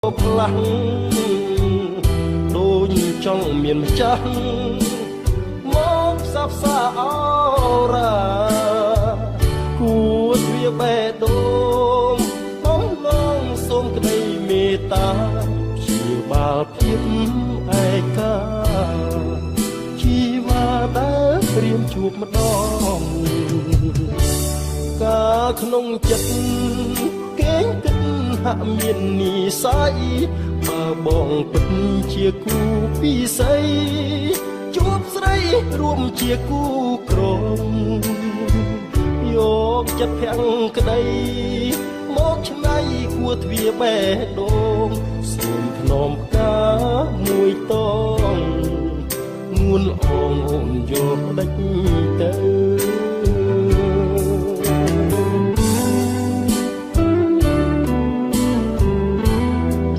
ផ្លាស់ដូចចង់មានម្ចាស់មកផ្សះផ្សាអរ៉ាគួរវាបេះដូងបងឡងសូមក្តីមេត្តាព្យាបាលភាពឯកាជីវ៉ាដែលព្រៀមជួបម្ដងកាលក្នុងចិត្តគេគិតហាក់មាននិស័យបើបងពិតជាគូពិស័យជួបស្រីរួមជាគូក្រមយកចិត្តភាំងក្តីមកឆ្នៃគួរទ្វាបេះដូងសូមធ្នមផ្កាមួយតងងួនអងអូនយកដេចទៅ